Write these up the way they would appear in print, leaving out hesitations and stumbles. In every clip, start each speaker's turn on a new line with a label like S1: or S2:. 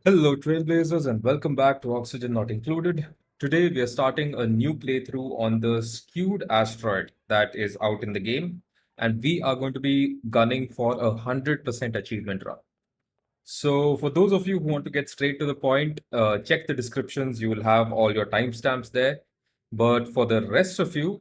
S1: Hello, Trailblazers, and welcome back to Oxygen Not Included. Today, we are starting a new playthrough on the Skewed Asteroid that is out in the game, and we are going to be gunning for a 100% achievement run. So, for those of you who want to get straight to the point, check the descriptions. You will have all your timestamps there. But for the rest of you,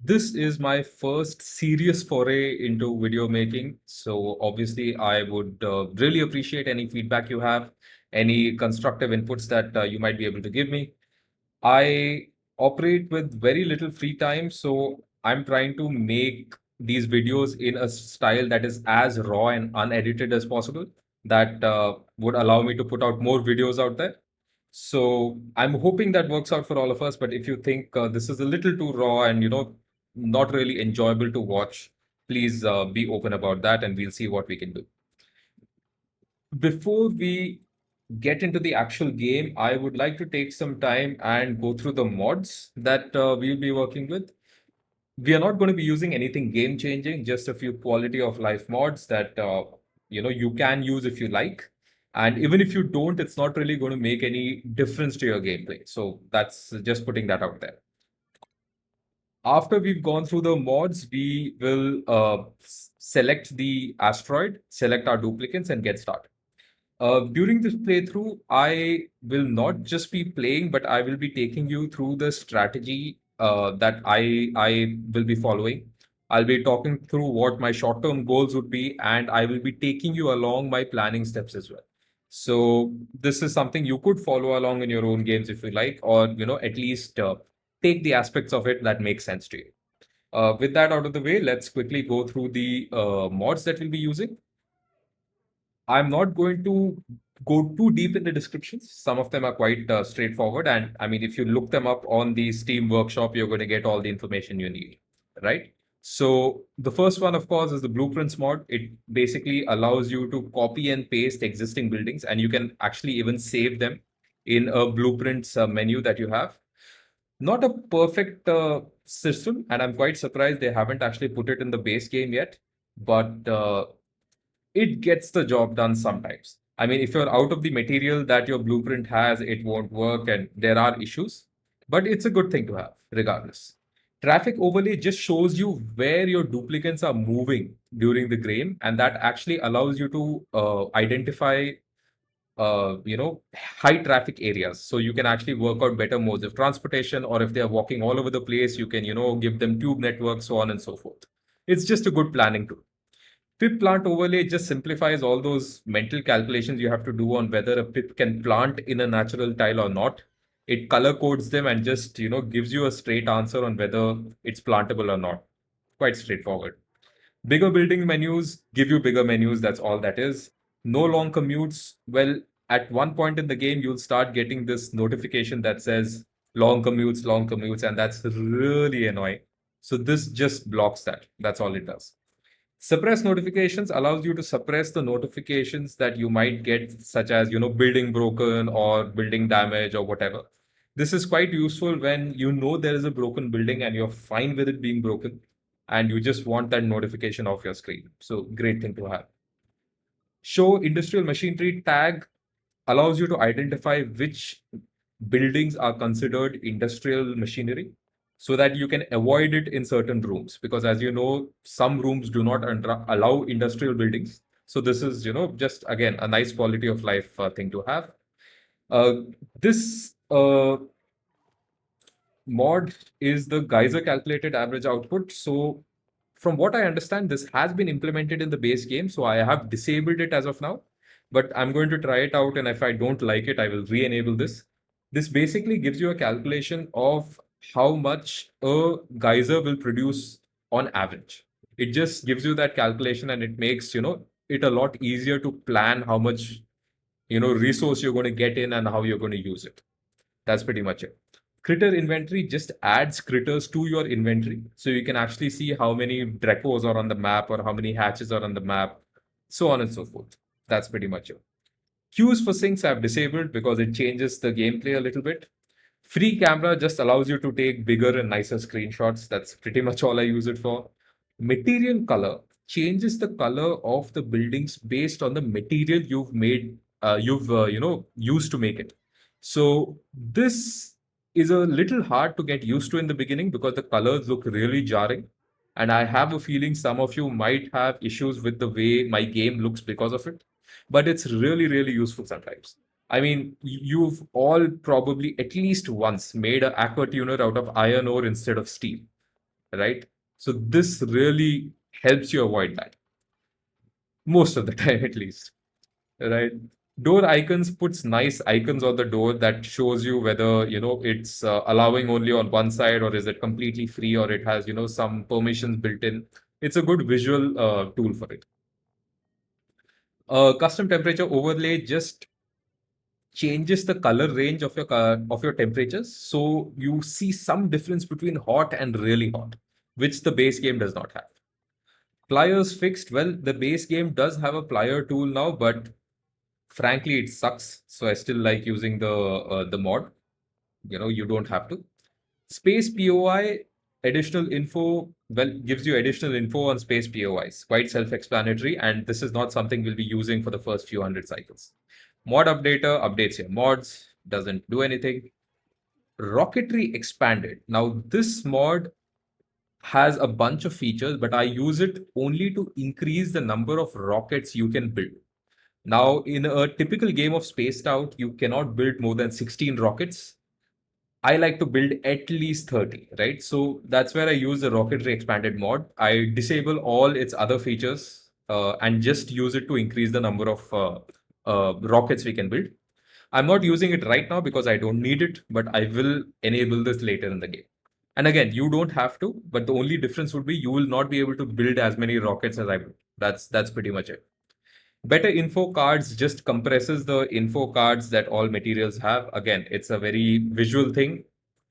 S1: this is my first serious foray into video making. So obviously, I would really appreciate any feedback you have, any constructive inputs that you might be able to give me. I operate with very little free time, so I'm trying to make these videos in a style that is as raw and unedited as possible. That would allow me to put out more videos out there. So I'm hoping that works out for all of us. But if you think this is a little too raw and not really enjoyable to watch, please be open about that, and we'll see what we can do. Before we get into the actual game, I would like to take some time and go through the mods that we'll be working with. We are not going to be using anything game changing, just a few quality of life mods that you can use if you like. And even if you don't, it's not really going to make any difference to your gameplay. So that's just putting that out there. After we've gone through the mods, we will select the asteroid, select our duplicants, and get started. During this playthrough, I will not just be playing, but I will be taking you through the strategy that I will be following. I'll be talking through what my short-term goals would be, and I will be taking you along my planning steps as well. So this is something you could follow along in your own games if you like, or at least take the aspects of it that make sense to you. With that out of the way, let's quickly go through the mods that we'll be using. I'm not going to go too deep in the descriptions. Some of them are quite straightforward. And I mean, if you look them up on the Steam workshop, you're going to get all the information you need, right? So the first one, of course, is the blueprints mod. It basically allows you to copy and paste existing buildings, and you can actually even save them in a blueprints menu that you have. Not a perfect system, and I'm quite surprised they haven't actually put it in the base game yet. But it gets the job done sometimes. I mean, if you're out of the material that your blueprint has, it won't work and there are issues, but it's a good thing to have regardless. Traffic overlay just shows you where your duplicants are moving during the game, and that actually allows you to identify high traffic areas, so you can actually work out better modes of transportation, or if they're walking all over the place, you can give them tube networks, so on and so forth. It's just a good planning tool. Pip plant overlay just simplifies all those mental calculations you have to do on whether a pip can plant in a natural tile or not. It color codes them and just, gives you a straight answer on whether it's plantable or not. Quite straightforward. Bigger building menus give you bigger menus. That's all that is. No long commutes. Well, at one point in the game, you'll start getting this notification that says long commutes, and that's really annoying. So this just blocks that. That's all it does. Suppress notifications allows you to suppress the notifications that you might get, such as, building broken or building damage or whatever. This is quite useful when you know there is a broken building and you're fine with it being broken and you just want that notification off your screen. So, great thing to have. Show industrial machinery tag allows you to identify which buildings are considered industrial machinery so that you can avoid it in certain rooms, because as you know, some rooms do not allow industrial buildings. So this is just again a nice quality of life thing to have. This mod is the geyser calculated average output. So from what I understand, this has been implemented in the base game, so I have disabled it as of now, but I'm going to try it out, and if I don't like it, I will re-enable this. This basically gives you a calculation of how much a geyser will produce on average. It just gives you that calculation, and it makes it a lot easier to plan how much resource you're going to get in and how you're going to use it. That's pretty much it. Critter inventory just adds critters to your inventory. So you can actually see how many Dracos are on the map or how many hatches are on the map, so on and so forth. That's pretty much it. Queues for sinks I've disabled because it changes the gameplay a little bit. Free camera just allows you to take bigger and nicer screenshots. That's pretty much all I use it for. Material color changes the color of the buildings based on the material you've made you've used to make it. So this is a little hard to get used to in the beginning because the colors look really jarring. And I have a feeling some of you might have issues with the way my game looks because of it. But it's really, really useful sometimes. I mean, you've all probably at least once made an aqua tuner out of iron ore instead of steel, right? So this really helps you avoid that most of the time, at least, right? Door icons puts nice icons on the door that shows you whether it's allowing only on one side, or is it completely free, or it has some permissions built in. It's a good visual tool for it. Custom temperature overlay just changes the color range of your temperatures, so you see some difference between hot and really hot, which the base game does not have. Pliers fixed. Well, the base game does have a plier tool now, but frankly, it sucks. So I still like using the mod. You don't have to. Space POI additional info. Well, gives you additional info on space POIs. Quite self-explanatory, and this is not something we'll be using for the first few hundred cycles. Mod updater updates your mods. Doesn't do anything. Rocketry expanded. Now this mod has a bunch of features, but I use it only to increase the number of rockets you can build. Now, in a typical game of Spaced Out, you cannot build more than 16 rockets. I like to build at least 30, right? So that's where I use the Rocketry Expanded mod. I disable all its other features and just use it to increase the number of rockets we can build. I'm not using it right now because I don't need it, but I will enable this later in the game. And again, you don't have to, but the only difference would be you will not be able to build as many rockets as I will. That's pretty much it. Better info cards just compresses the info cards that all materials have. Again, it's a very visual thing,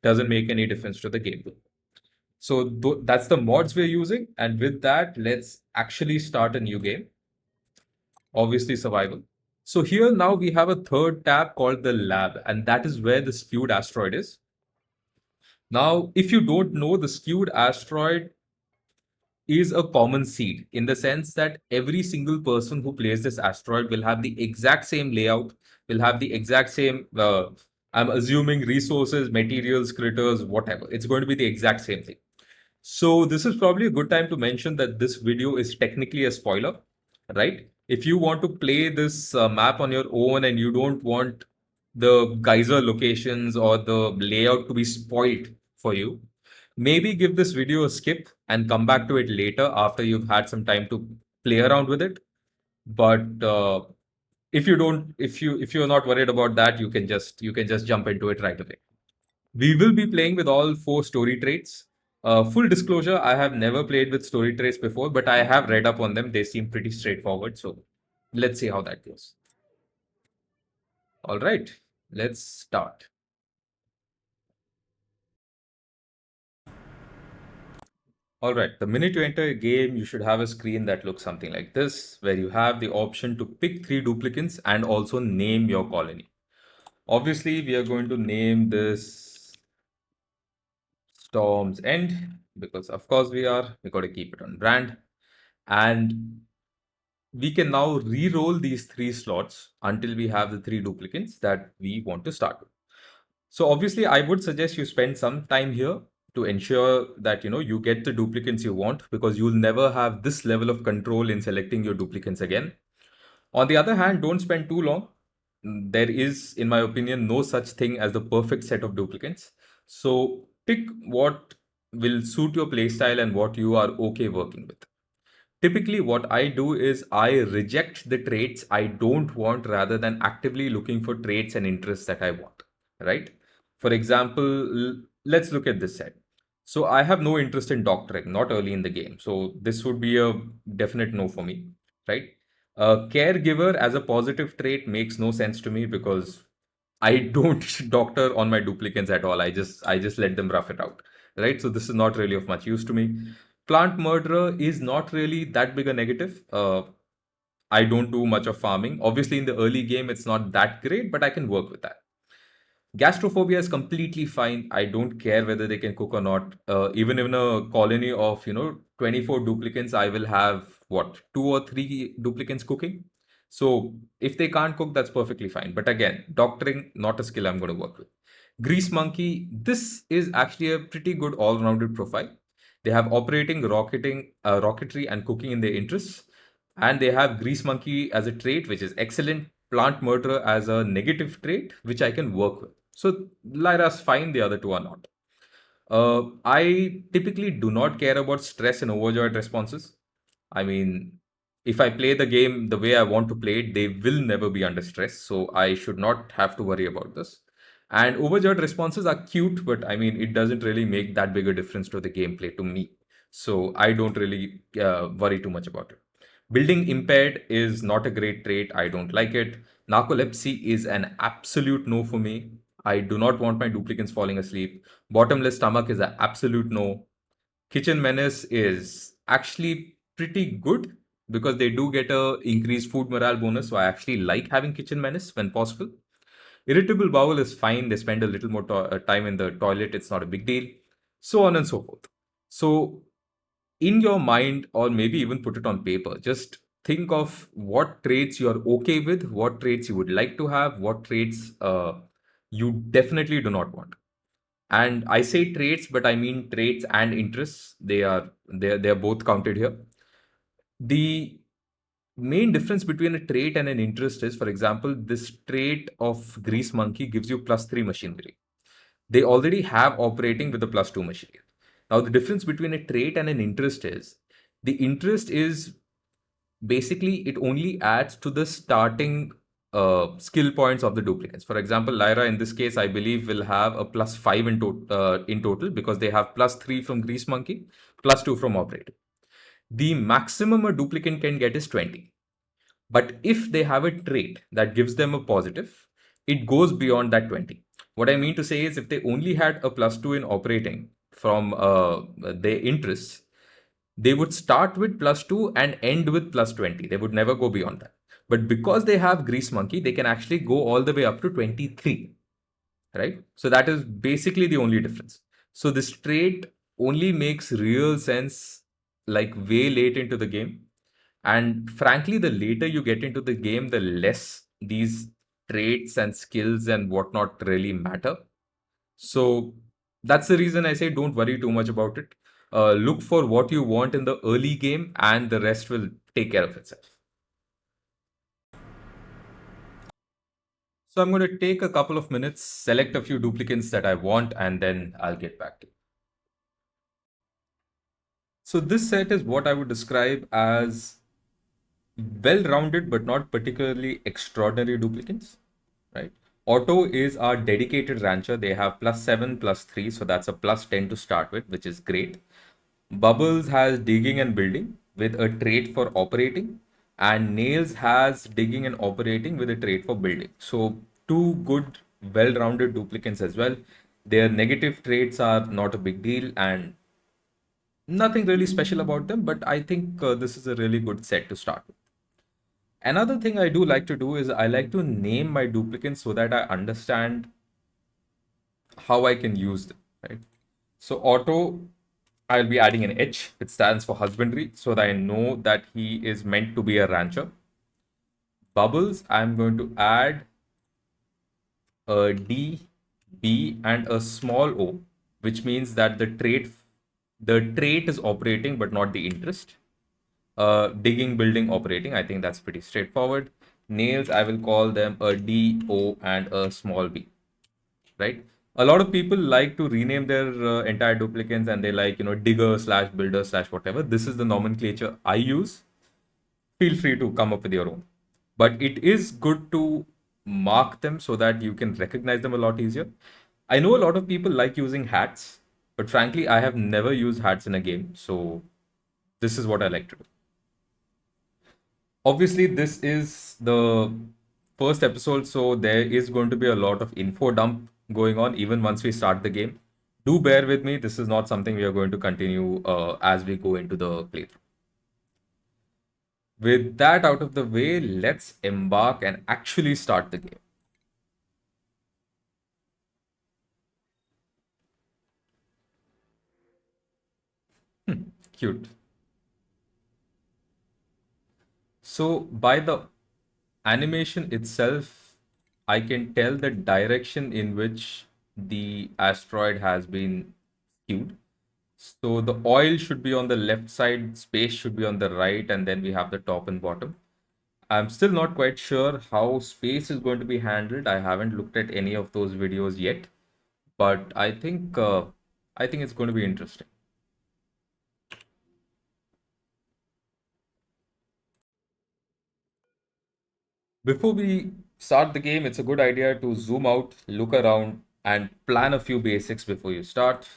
S1: doesn't make any difference to the gameplay. So that's the mods we're using. And with that, let's actually start a new game. Obviously, survival. So here now we have a third tab called the lab, and that is where the skewed asteroid is. Now, if you don't know, the skewed asteroid is a common seed in the sense that every single person who plays this asteroid will have the exact same layout, will have the exact same, I'm assuming, resources, materials, critters, whatever. It's going to be the exact same thing. So this is probably a good time to mention that this video is technically a spoiler, right? If you want to play this map on your own and you don't want the geyser locations or the layout to be spoiled for you, maybe give this video a skip and come back to it later after you've had some time to play around with it. But if you're not worried about that, you can just jump into it right away. We will be playing with all 4 story traits. Full disclosure, I have never played with story traits before, but I have read up on them. They seem pretty straightforward. So let's see how that goes. All right, let's start. All right, the minute you enter a game, you should have a screen that looks something like this, where you have the option to pick 3 duplicants and also name your colony. Obviously, we are going to name this Storm's End because, of course, we got to keep it on brand. And we can now re-roll these 3 slots until we have the 3 duplicants that we want to start with. So obviously, I would suggest you spend some time here to ensure that you get the duplicants you want, because you'll never have this level of control in selecting your duplicants again. On the other hand, don't spend too long. There is, in my opinion, no such thing as the perfect set of duplicants. So pick what will suit your playstyle and what you are okay working with. Typically, what I do is I reject the traits I don't want rather than actively looking for traits and interests that I want, right? For example, let's look at this set. So I have no interest in doctoring, not early in the game. So this would be a definite no for me, right? Caregiver as a positive trait makes no sense to me because I don't doctor on my duplicants at all. I just let them rough it out, right? So this is not really of much use to me. Plant murderer is not really that big a negative. I don't do much of farming. Obviously, in the early game, it's not that great, but I can work with that. Gastrophobia is completely fine. I don't care whether they can cook or not. Even in a colony of 24 duplicants, I will have what, 2 or 3 duplicants cooking. So if they can't cook, that's perfectly fine. But again, doctoring, not a skill I'm going to work with. Grease Monkey, this is actually a pretty good all-rounded profile. They have operating, rocketry, and cooking in their interests. And they have Grease Monkey as a trait, which is excellent. Plant Murderer as a negative trait, which I can work with. So Lyra's fine, the other two are not. I typically do not care about stress and overjoyed responses. I mean, if I play the game the way I want to play it, they will never be under stress. So I should not have to worry about this. And overjoyed responses are cute, but I mean, it doesn't really make that big a difference to the gameplay to me. So I don't really worry too much about it. Building impaired is not a great trait. I don't like it. Narcolepsy is an absolute no for me. I do not want my duplicants falling asleep. Bottomless stomach is an absolute no. Kitchen menace is actually pretty good because they do get a increased food morale bonus. So I actually like having kitchen menace when possible. Irritable bowel is fine. They spend a little more time in the toilet. It's not a big deal. So on and so forth. So in your mind, or maybe even put it on paper, just think of what traits you're okay with, what traits you would like to have, what traits you definitely do not want. And I say traits, but I mean traits and interests. They are both counted here. The main difference between a trait and an interest is, for example, this trait of Grease Monkey gives you +3 machinery. They already have operating with a +2 machinery. Now, the difference between a trait and an interest is the interest is basically it only adds to the starting skill points of the duplicates. For example, Lyra in this case, I believe, will have a +5 in total because they have +3 from Grease Monkey, +2 from operating. The maximum a duplicant can get is 20. But if they have a trait that gives them a positive, it goes beyond that 20. What I mean to say is if they only had a +2 in operating from their interests, they would start with +2 and end with +20. They would never go beyond that. But because they have Grease Monkey, they can actually go all the way up to 23, right? So that is basically the only difference. So this trait only makes real sense like way late into the game. And frankly, the later you get into the game, the less these traits and skills and whatnot really matter. So that's the reason I say don't worry too much about it. Look for what you want in the early game, and the rest will take care of itself. So I'm going to take a couple of minutes, select a few duplicants that I want, and then I'll get back to you. So this set is what I would describe as well-rounded but not particularly extraordinary duplicants, right? Otto is our dedicated rancher. They have +7, +3, so that's a +10 to start with, which is great. Bubbles has digging and building with a trait for operating, and Nails has digging and operating with a trait for building. So two good, well-rounded duplicants as well. Their negative traits are not a big deal and nothing really special about them, but I think this is a really good set to start with. Another thing I do like to do is I like to name my duplicants so that I understand how I can use them, right? So Otto, I'll be adding an H, which stands for husbandry, so that I know that he is meant to be a rancher. Bubbles, I'm going to add a D, B, and a small O, which means that the trait is operating but not the interest. Digging, building, operating. I think that's pretty straightforward. Nails, I will call them a D, O, and a small b, right? A lot of people like to rename their entire duplicants and they like, digger slash builder slash whatever. This is the nomenclature I use. Feel free to come up with your own. But it is good to mark them so that you can recognize them a lot easier. I know a lot of people like using hats, but frankly, I have never used hats in a game. So this is what I like to do. Obviously, this is the first episode, so there is going to be a lot of info dump going on even once we start the game. Do bear with me. This is not something we are going to continue as we go into the playthrough. With that out of the way, let's embark and actually start the game. Cute. So, by the animation itself, I can tell the direction in which the asteroid has been skewed. So the oil should be on the left side, space should be on the right, and then we have the top and bottom. I'm still not quite sure how space is going to be handled. I haven't looked at any of those videos yet, but I think it's going to be interesting. Before we start the game, it's a good idea to zoom out, look around, and plan a few basics before you start.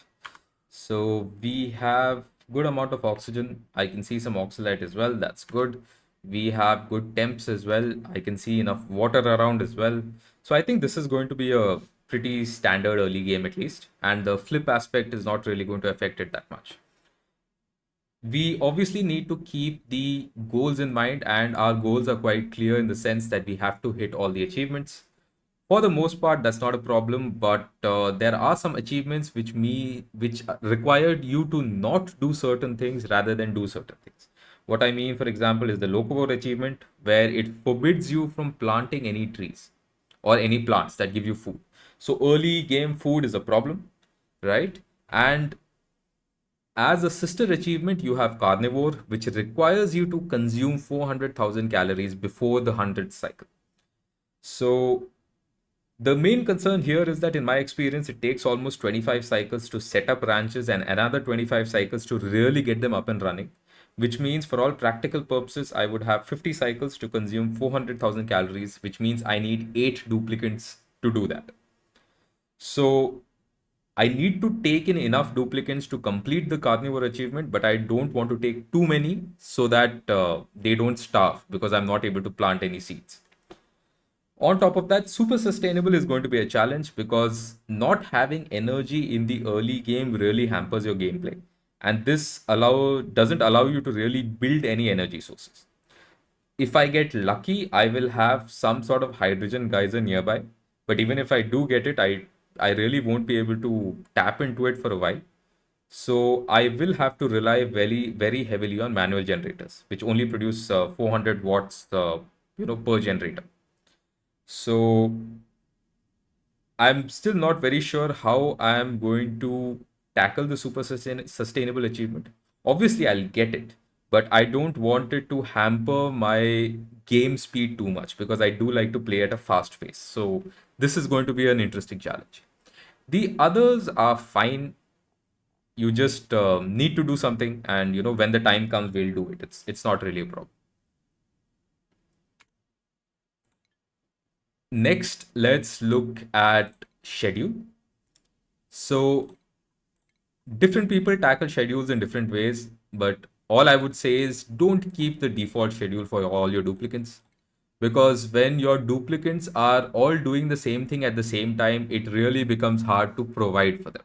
S1: So we have good amount of oxygen. I can see some oxalate as well. That's good. We have good temps as well. I can see enough water around as well. So I think this is going to be a pretty standard early game at least. And the flip aspect is not really going to affect it that much. We obviously need to keep the goals in mind, and our goals are quite clear in the sense that we have to hit all the achievements. For the most part, that's not a problem, but there are some achievements which required you to not do certain things rather than do certain things. What I mean, for example, is the locavore achievement, where it forbids you from planting any trees or any plants that give you food. So early game food is a problem, right? And as a sister achievement, you have carnivore, which requires you to consume 400,000 calories before the 100th cycle. So the main concern here is that in my experience, it takes almost 25 cycles to set up ranches and another 25 cycles to really get them up and running, which means for all practical purposes, I would have 50 cycles to consume 400,000 calories, which means I need 8 duplicants to do that. So I need to take in enough duplicants to complete the carnivore achievement, but I don't want to take too many so that they don't starve because I'm not able to plant any seeds. On top of that, super sustainable is going to be a challenge because not having energy in the early game really hampers your gameplay. And this doesn't allow you to really build any energy sources. If I get lucky, I will have some sort of hydrogen geyser nearby. But even if I do get it, I really won't be able to tap into it for a while. So I will have to rely very, very heavily on manual generators, which only produce 400 watts, per generator. So I'm still not very sure how I am going to tackle the sustainable achievement. Obviously, I'll get it, but I don't want it to hamper my game speed too much because I do like to play at a fast pace. So this is going to be an interesting challenge. The others are fine. You just need to do something, and when the time comes, we'll do it. It's not really a problem. Next, let's look at schedule. So different people tackle schedules in different ways, but all I would say is don't keep the default schedule for all your duplicants because when your duplicants are all doing the same thing at the same time, it really becomes hard to provide for them.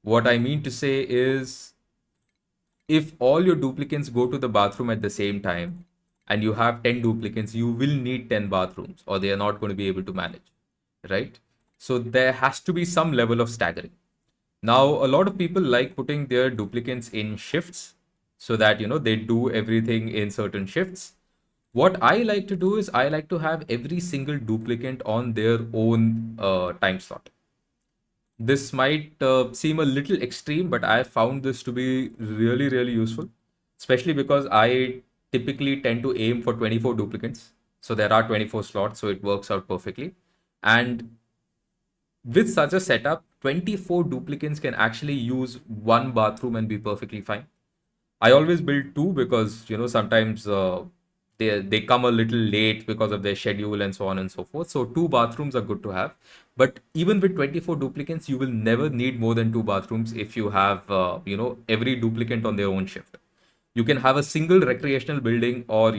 S1: What I mean to say is if all your duplicants go to the bathroom at the same time and you have 10 duplicants, you will need 10 bathrooms or they are not going to be able to manage, right? So there has to be some level of staggering. Now, a lot of people like putting their duplicants in shifts so that, they do everything in certain shifts. What I like to do is I like to have every single duplicant on their own time slot. This might seem a little extreme, but I found this to be really, really useful, especially because I typically tend to aim for 24 duplicants. So there are 24 slots, so it works out perfectly. And with such a setup, 24 duplicants can actually use one bathroom and be perfectly fine. I always build two because sometimes they come a little late because of their schedule and so on and so forth. So two bathrooms are good to have. But even with 24 duplicants, you will never need more than two bathrooms if you have every duplicant on their own shift. You can have a single recreational building or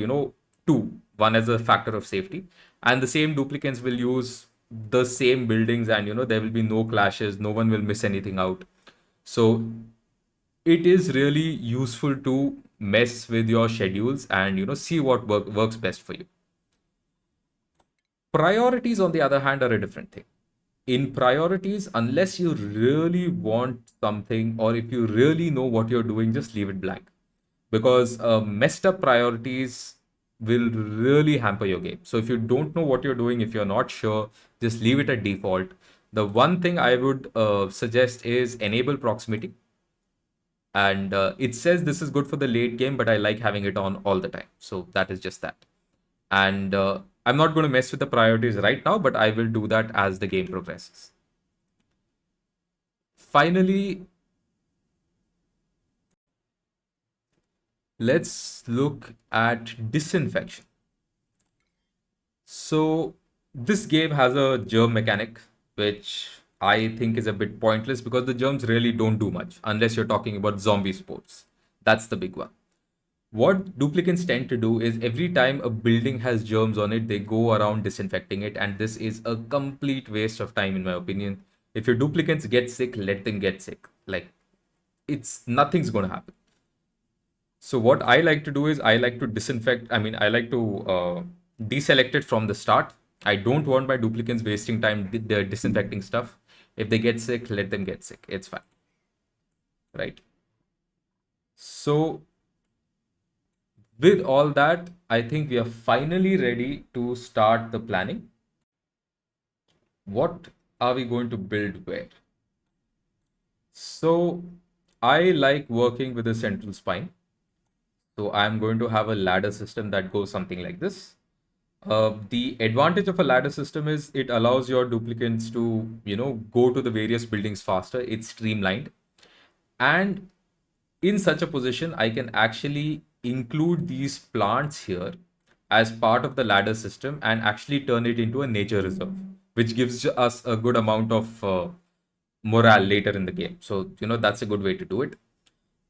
S1: two, one as a factor of safety, and the same duplicants will use the same buildings and there will be no clashes, no one will miss anything out. So it is really useful to mess with your schedules and see what works best for you. Priorities on the other hand are a different thing. In priorities, unless you really want something or if you really know what you're doing, just leave it blank because messed up priorities will really hamper your game. So if you don't know what you're doing, if you're not sure, just leave it at default. The one thing I would suggest is enable proximity. And it says this is good for the late game, but I like having it on all the time. So that is just that. And I'm not going to mess with the priorities right now, but I will do that as the game progresses. Finally, let's look at disinfection. So this game has a germ mechanic, which I think is a bit pointless because the germs really don't do much unless you're talking about zombie sports. That's the big one. What duplicants tend to do is every time a building has germs on it, they go around disinfecting it, and this is a complete waste of time, in my opinion. If your duplicants get sick, let them get sick. Like, it's nothing's gonna happen. So what I like to do is I like to disinfect. I mean, I like to deselect it from the start. I don't want my duplicants wasting time they're disinfecting stuff. If they get sick, let them get sick. It's fine, right? So with all that, I think we are finally ready to start the planning. What are we going to build where? So I like working with a central spine. So I'm going to have a ladder system that goes something like this. The advantage of a ladder system is it allows your duplicants to, go to the various buildings faster. It's streamlined. And in such a position, I can actually include these plants here as part of the ladder system and actually turn it into a nature reserve, which gives us a good amount of morale later in the game. So, that's a good way to do it.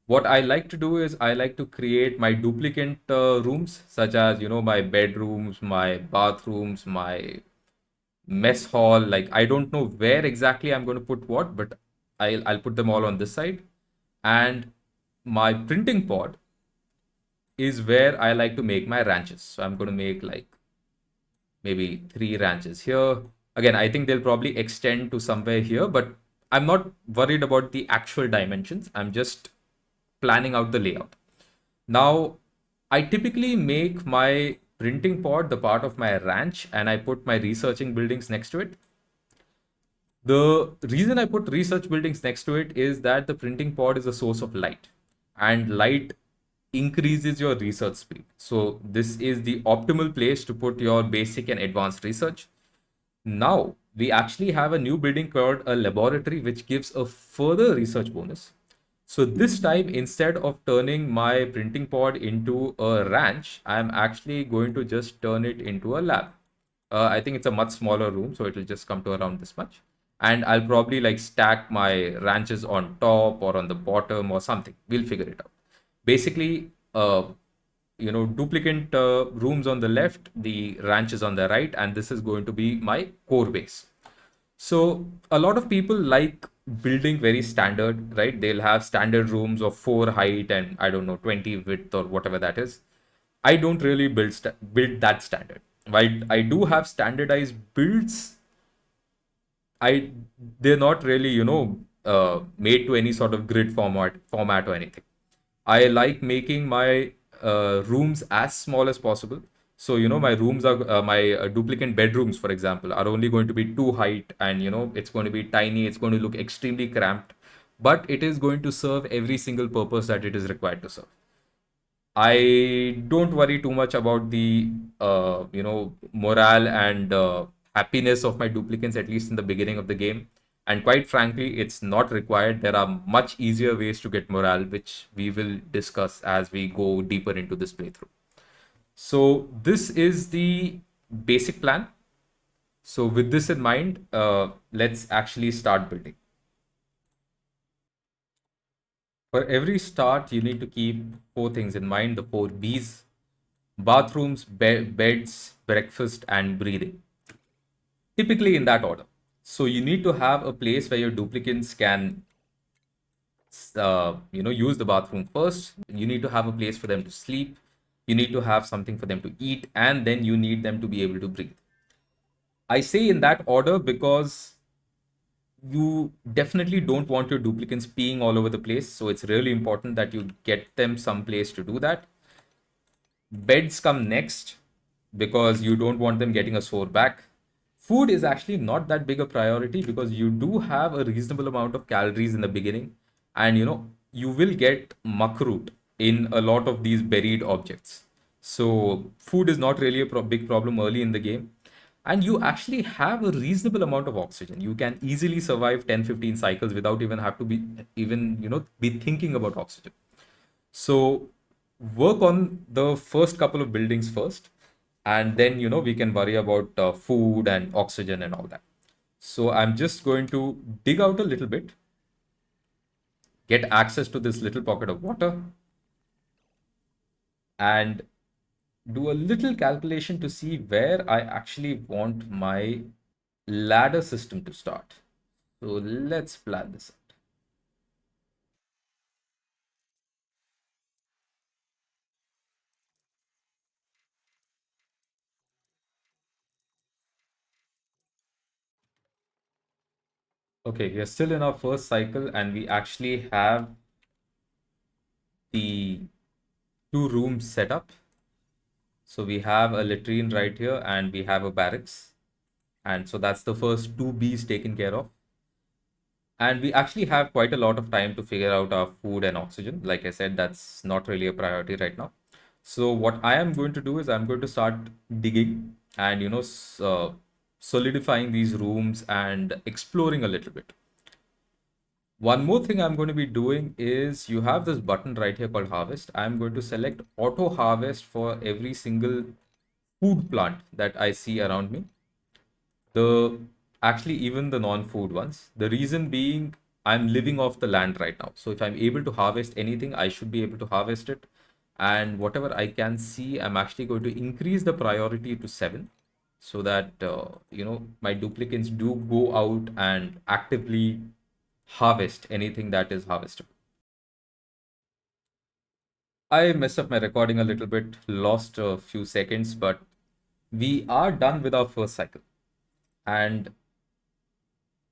S1: What I like to do is I like to create my duplicant rooms, such as, my bedrooms, my bathrooms, my mess hall. Like, I don't know where exactly I'm going to put what, but I'll put them all on this side. And my printing pod is where I like to make my ranches. So I'm going to make like maybe 3 ranches here. Again, I think they'll probably extend to somewhere here, but I'm not worried about the actual dimensions. I'm just planning out the layout. Now, I typically make my printing pod the part of my ranch and I put my researching buildings next to it. The reason I put research buildings next to it is that the printing pod is a source of light, and light increases your research speed. So this is the optimal place to put your basic and advanced research. Now we actually have a new building called a laboratory, which gives a further research bonus. So this time, instead of turning my printing pod into a ranch, I'm actually going to just turn it into a lab. I think it's a much smaller room, so it'll just come to around this much. And I'll probably like stack my ranches on top or on the bottom or something. We'll figure it out. Basically, duplicant rooms on the left, the ranches on the right, and this is going to be my core base. So a lot of people like building very standard, right? They'll have standard rooms of 4 height and I don't know 20 width or whatever that is. I don't really build that standard. While I do have standardized builds, I they're not really made to any sort of grid format or anything. I like making my rooms as small as possible. So, my rooms are my duplicate bedrooms, for example, are only going to be 2 height and, it's going to be tiny. It's going to look extremely cramped, but it is going to serve every single purpose that it is required to serve. I don't worry too much about the, morale and happiness of my duplicants, at least in the beginning of the game. And quite frankly, it's not required. There are much easier ways to get morale, which we will discuss as we go deeper into this playthrough. So this is the basic plan. So with this in mind, let's actually start building. For every start, you need to keep 4 things in mind, the 4 Bs: bathrooms, beds, breakfast, and breathing. Typically in that order. So you need to have a place where your duplicants can use the bathroom first. You need to have a place for them to sleep. You need to have something for them to eat, and then you need them to be able to breathe. I say in that order because you definitely don't want your duplicants peeing all over the place. So it's really important that you get them some place to do that. Beds come next because you don't want them getting a sore back. Food is actually not that big a priority because you do have a reasonable amount of calories in the beginning, and you will get muckroot in a lot of these buried objects. So food is not really a big problem early in the game, and you actually have a reasonable amount of oxygen. You can easily survive 10-15 cycles without even have to be even be thinking about oxygen. So work on the first couple of buildings first, and then we can worry about food and oxygen and all that. So I'm just going to dig out a little bit, get access to this little pocket of water, and do a little calculation to see where I actually want my ladder system to start. So let's plan this out. Okay, we are still in our first cycle, and we actually have the two rooms set up. So we have a latrine right here, and we have a barracks. And so that's the first two B's taken care of. And we actually have quite a lot of time to figure out our food and oxygen. Like I said, that's not really a priority right now. So what I am going to do is I'm going to start digging and solidifying these rooms and exploring a little bit. One more thing I'm going to be doing is you have this button right here called harvest. I'm going to select auto harvest for every single food plant that I see around me. The actually even the non-food ones. The reason being I'm living off the land right now. So if I'm able to harvest anything, I should be able to harvest it. And whatever I can see, I'm actually going to increase the priority to 7 so that my duplicants do go out and actively harvest anything that is harvestable. I messed up my recording a little bit, lost a few seconds, but we are done with our first cycle. And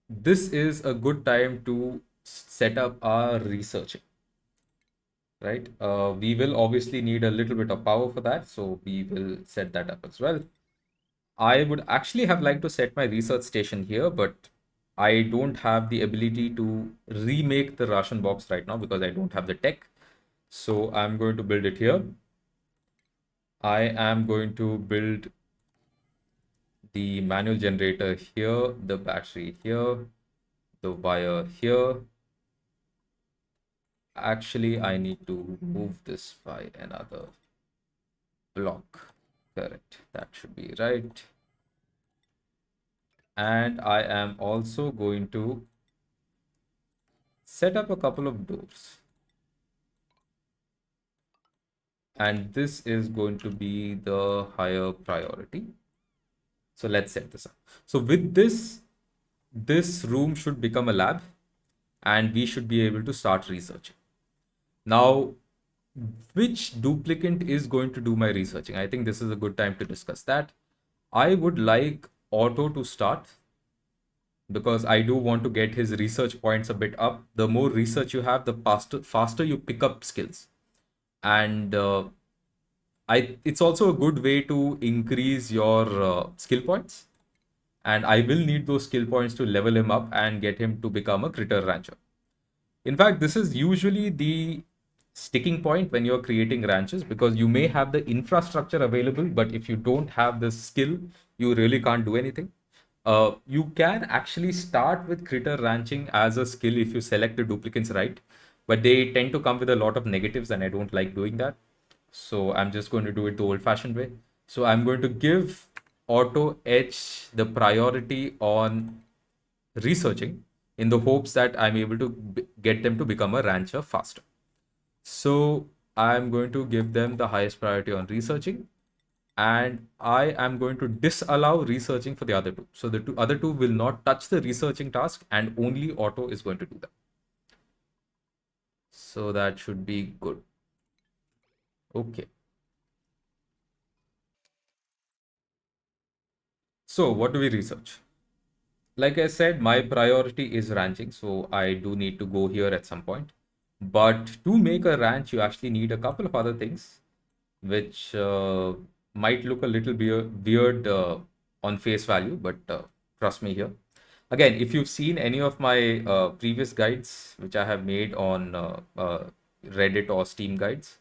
S1: this is a good time to set up our researching, right? We will obviously need a little bit of power for that, so we will set that up as well. I would actually have liked to set my research station here, but I don't have the ability to remake the ration box right now because I don't have the tech. So I'm going to build it here. I am going to build the manual generator here, the battery here, the wire here. Actually, I need to move this by another block. Correct. That should be right. And I am also going to set up a couple of doors. And this is going to be the higher priority. So let's set this up. So with this room should become a lab, and we should be able to start researching. Now, which duplicant is going to do my researching? I think this is a good time to discuss that. I would like Auto to start because I do want to get his research points a bit up. The more research you have, the faster you pick up skills. And it's also a good way to increase your skill points. And I will need those skill points to level him up and get him to become a critter rancher. In fact, this is usually the sticking point when you're creating ranches because you may have the infrastructure available, but if you don't have the skill, you really can't do anything. You can actually start with critter ranching as a skill if you select the duplicants right, but they tend to come with a lot of negatives, and I don't like doing that. So I'm just going to do it the old-fashioned way. So I'm going to give Auto H the priority on researching in the hopes that I'm able to get them to become a rancher faster. So I'm going to give them the highest priority on researching, and I am going to disallow researching for the other two. So the other two will not touch the researching task, and only Auto is going to do that. So that should be good. Okay. So what do we research? Like I said, my priority is ranching, so I do need to go here at some point. But to make a ranch, you actually need a couple of other things. which might look a little weird on face value, but trust me here. Again, if you've seen any of my previous guides, which I have made on Reddit or Steam guides,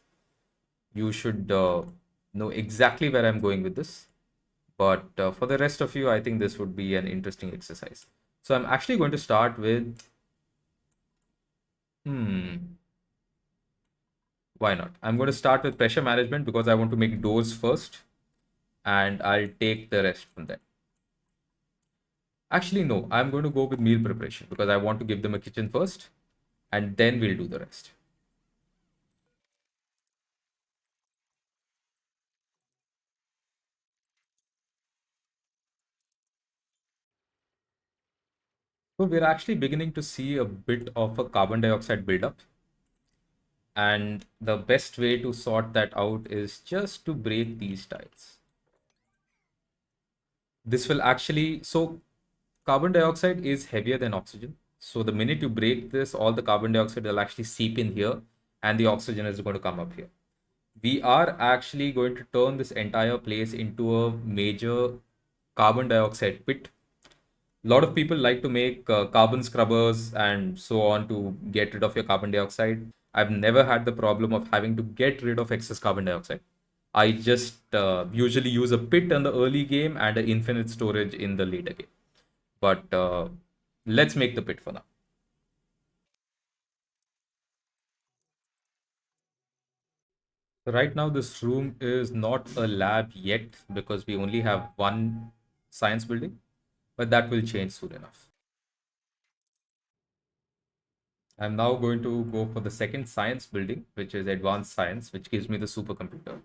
S1: you should know exactly where I'm going with this. But for the rest of you, I think this would be an interesting exercise. So I'm actually going to start with, hmm, why not? I'm going to start with pressure management because I want to make doors first, and I'll take the rest from there. Actually, no, I'm going to go with meal preparation because I want to give them a kitchen first, and then we'll do the rest. So we're actually beginning to see a bit of a carbon dioxide buildup. And the best way to sort that out is just to break these tiles. This will actually, so carbon dioxide is heavier than oxygen. So the minute you break this, all the carbon dioxide will actually seep in here and the oxygen is going to come up here. We are actually going to turn this entire place into a major carbon dioxide pit. A lot of people like to make carbon scrubbers and so on to get rid of your carbon dioxide. I've never had the problem of having to get rid of excess carbon dioxide. I just usually use a pit in the early game and an infinite storage in the later game. But let's make the pit for now. So right now, this room is not a lab yet because we only have one science building, but that will change soon enough. I'm now going to go for the second science building, which is advanced science, which gives me the supercomputer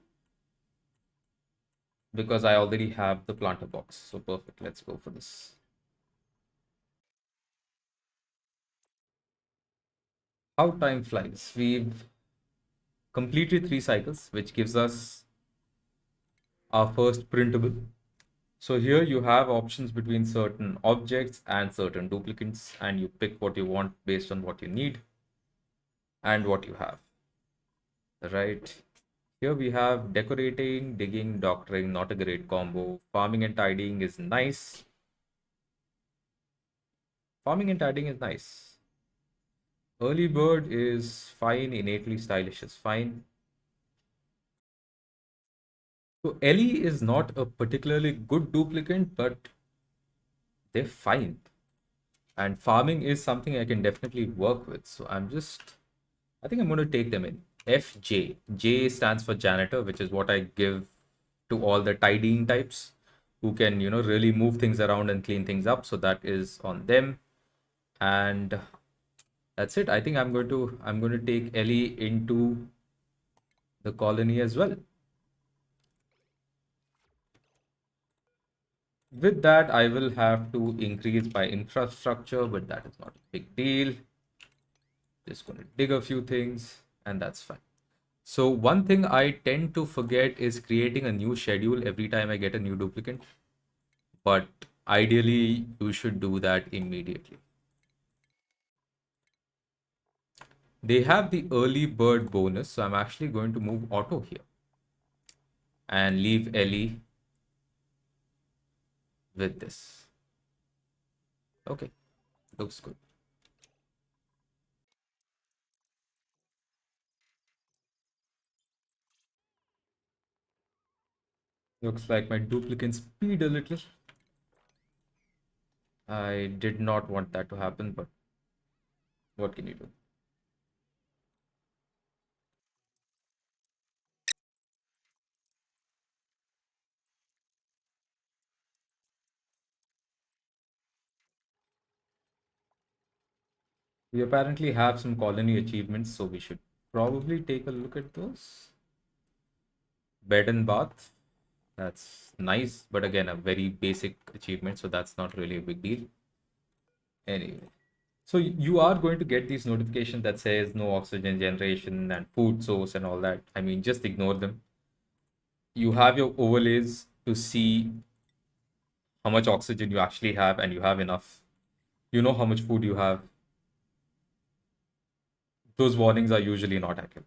S1: because I already have the planter box. So perfect. Let's go for this. How time flies. We've completed 3 cycles, which gives us our first printable. So here you have options between certain objects and certain duplicants, and you pick what you want based on what you need and what you have. Right. Here we have decorating, digging, doctoring, not a great combo. Farming and tidying is nice. Farming and tidying is nice. Early bird is fine. Innately stylish is fine. So Ellie is not a particularly good duplicant, but they're fine. And farming is something I can definitely work with. So I think I'm going to take them in. FJ. J stands for janitor, which is what I give to all the tidying types who can, really move things around and clean things up. So that is on them. And that's it. I think I'm going to take Ellie into the colony as well. With that, I will have to increase my infrastructure, but that is not a big deal. Just going to dig a few things, and that's fine. So one thing I tend to forget is creating a new schedule every time I get a new duplicant, but ideally you should do that immediately. They have the early bird bonus, so I'm actually going to move auto here and leave Ellie with this. Okay, looks good. Looks like my duplicant speed a little. I did not want that to happen, but what can you do? We apparently have some colony achievements, so we should probably take a look at those. Bed and bath. That's nice, but again, a very basic achievement, so that's not really a big deal. Anyway, so you are going to get these notifications that says no oxygen generation and food source and all that. I mean, just ignore them. You have your overlays to see how much oxygen you actually have, and you have enough. You know how much food you have. Those warnings are usually not accurate.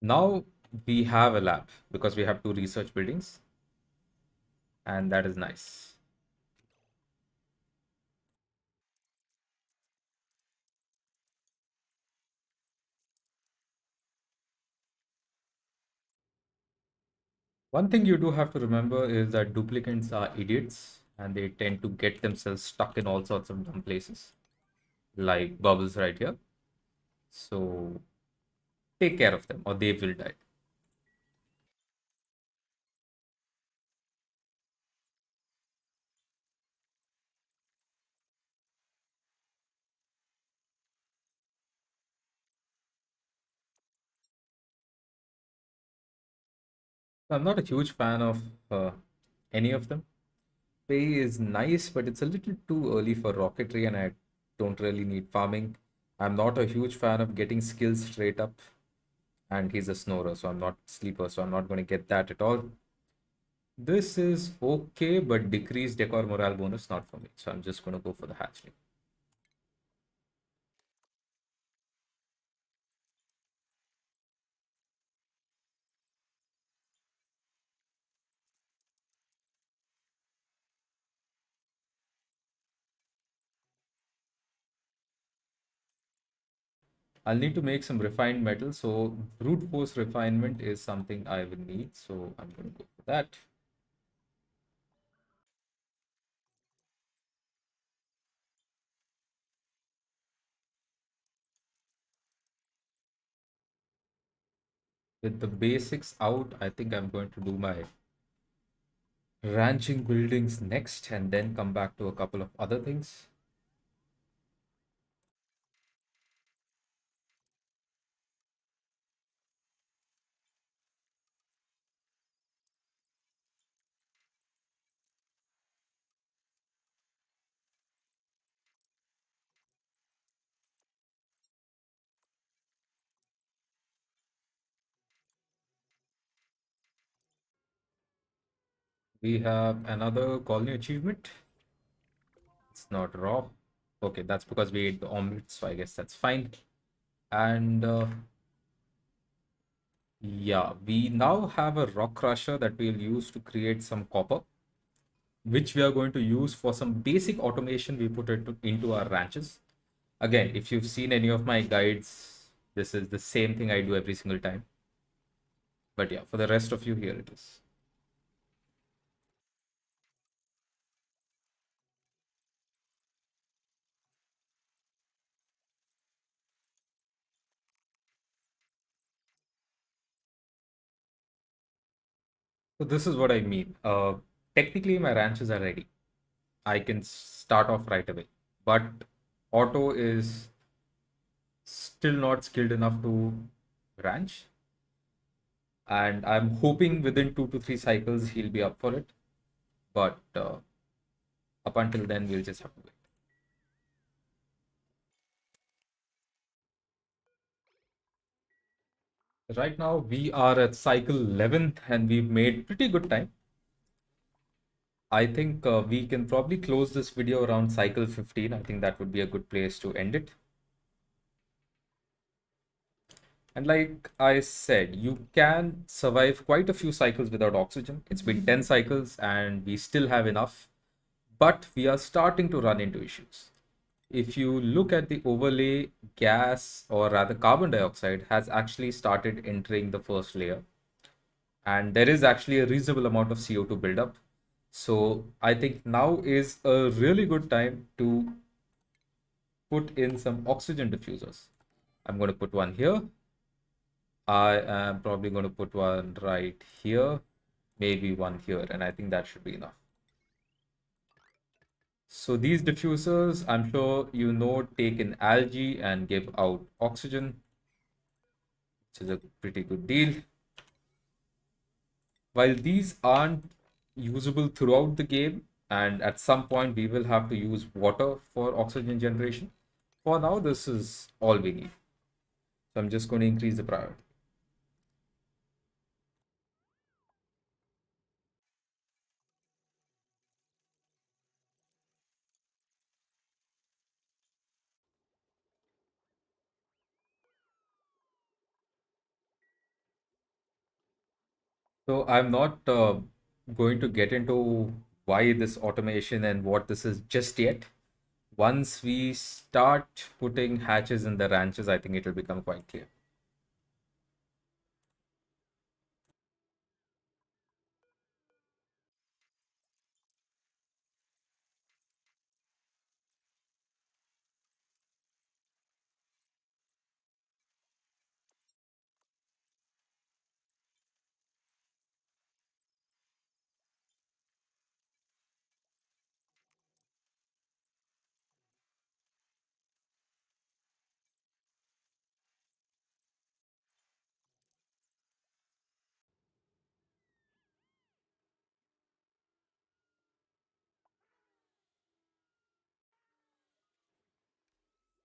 S1: Now we have a lab because we have two research buildings, and that is nice. One thing you do have to remember is that duplicants are idiots and they tend to get themselves stuck in all sorts of dumb places, like bubbles right here. So take care of them or they will die. I'm not a huge fan of any of them. Pay is nice, but it's a little too early for rocketry and I don't really need farming. I'm not a huge fan of getting skills straight up, and he's a snorer, so I'm not sleeper, so I'm not going to get that at all. This is okay, but decreased decor morale bonus, not for me. So I'm just going to go for the hatchling. I'll need to make some refined metal, so brute force refinement is something I will need, so I'm going to go for that. With the basics out, I think I'm going to do my ranching buildings next and then come back to a couple of other things. We have another colony achievement. It's not raw. Okay, that's because we ate the omelet, so I guess that's fine. And yeah, we now have a rock crusher that we'll use to create some copper, which we are going to use for some basic automation we put into our ranches. Again, if you've seen any of my guides, this is the same thing I do every single time. But yeah, for the rest of you, here it is. So this is what I mean. Technically, my ranches are ready. I can start off right away. But Otto is still not skilled enough to ranch. And I'm hoping within 2 to 3 cycles he'll be up for it. But up until then, we'll just have to wait. Right now, we are at cycle 11 and we've made pretty good time. I think we can probably close this video around cycle 15. I think that would be a good place to end it. And like I said, you can survive quite a few cycles without oxygen. It's been 10 cycles and we still have enough, but we are starting to run into issues. If you look at the overlay, gas or rather carbon dioxide has actually started entering the first layer. And there is actually a reasonable amount of CO2 buildup. So I think now is a really good time to put in some oxygen diffusers. I'm going to put one here. I am probably going to put one right here, maybe one here, and I think that should be enough. So these diffusers, I'm sure you know, take in algae and give out oxygen, which is a pretty good deal. While these aren't usable throughout the game, and at some point we will have to use water for oxygen generation, for now this is all we need. So I'm just going to increase the priority. So I'm not going to get into why this automation and what this is just yet. Once we start putting hatches in the ranches, I think it will become quite clear.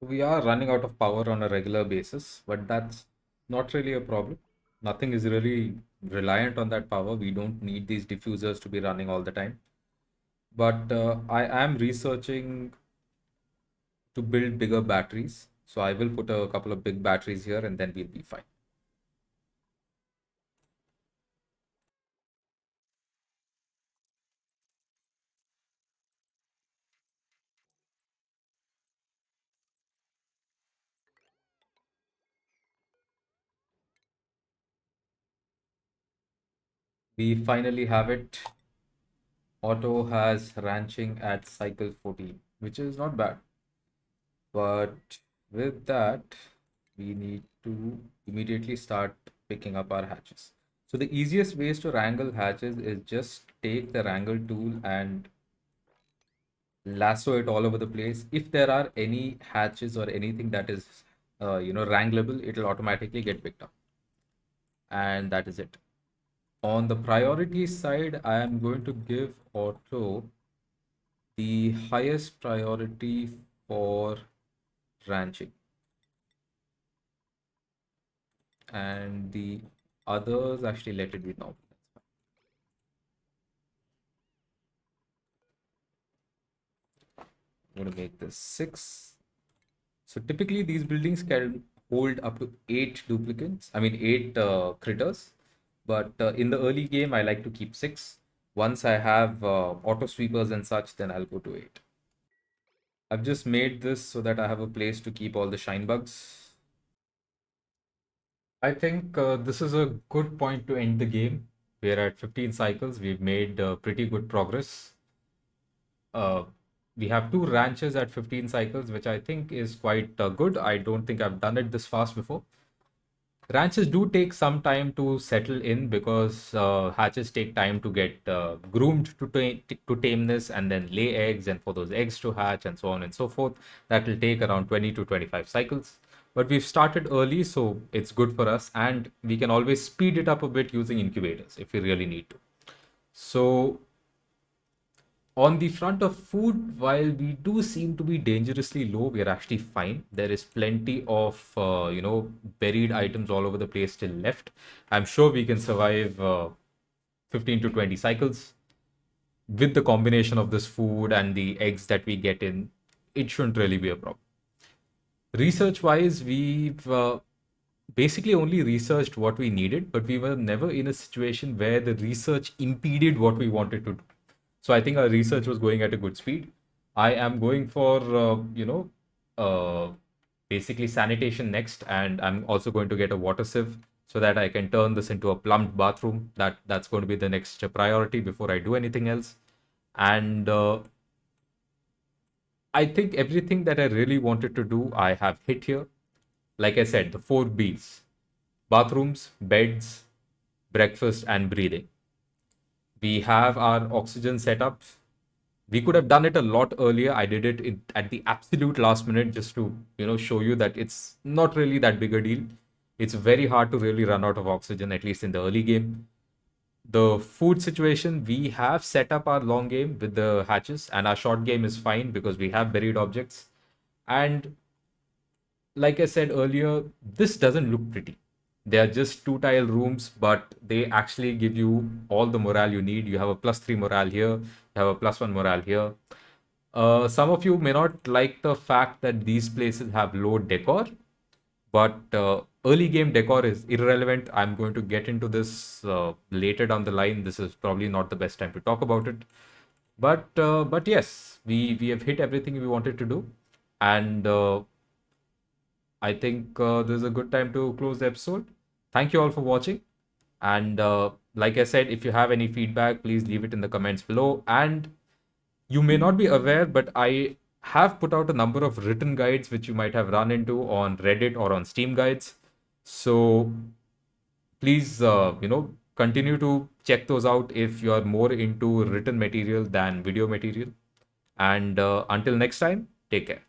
S1: We are running out of power on a regular basis, but that's not really a problem. Nothing is really reliant on that power. We don't need these diffusers to be running all the time. But I am researching to build bigger batteries. So I will put a couple of big batteries here and then we'll be fine. We finally have it. Auto has ranching at cycle 14, which is not bad. But with that, we need to immediately start picking up our hatches. So the easiest ways to wrangle hatches is just take the wrangle tool and lasso it all over the place. If there are any hatches or anything that is, wrangleable, it'll automatically get picked up. And that is it. On the priority side, I am going to give auto the highest priority for ranching, and the others actually let it be normal. I'm going to make this 6. So typically these buildings can hold up to 8 duplicants, I mean 8 critters. But in the early game, I like to keep 6. Once I have auto sweepers and such, then I'll go to 8. I've just made this so that I have a place to keep all the shine bugs. I think this is a good point to end the game. We're at 15 cycles. We've made pretty good progress. Uh, we have 2 ranches at 15 cycles, which I think is quite good. I don't think I've done it this fast before. Ranches do take some time to settle in because hatches take time to get groomed to tameness and then lay eggs and for those eggs to hatch and so on and so forth. That will take around 20 to 25 cycles. But we've started early, so it's good for us, and we can always speed it up a bit using incubators if we really need to. So on the front of food, while we do seem to be dangerously low, we are actually fine. There is plenty of buried items all over the place still left. I'm sure we can survive 15 to 20 cycles with the combination of this food and the eggs that we get in. It shouldn't really be a problem. Research wise, we've basically only researched what we needed, but we were never in a situation where the research impeded what we wanted to do. So I think our research was going at a good speed. I am going for, uh, basically sanitation next, and I'm also going to get a water sieve so that I can turn this into a plumbed bathroom. That's going to be the next priority before I do anything else. And I think everything that I really wanted to do, I have hit here. Like I said, the 4 Bs: bathrooms, beds, breakfast, and breathing. We have our oxygen setups. We could have done it a lot earlier. I did it at the absolute last minute just to, show you that it's not really that big a deal. It's very hard to really run out of oxygen, at least in the early game. The food situation, we have set up our long game with the hatches, and our short game is fine because we have buried objects. And like I said earlier, this doesn't look pretty. They are just 2 tile rooms, but they actually give you all the morale you need. You have a +3 morale here, you have a +1 morale here. Some of you may not like the fact that these places have low decor, But early game decor is irrelevant. I'm going to get into this later down the line. This is probably not the best time to talk about it. But yes, we have hit everything we wanted to do, and I think this is a good time to close the episode. Thank you all for watching, and like I said, if you have any feedback, please leave it in the comments below. And you may not be aware, but I have put out a number of written guides which you might have run into on Reddit or on Steam Guides. So please, continue to check those out if you are more into written material than video material. And until next time, take care.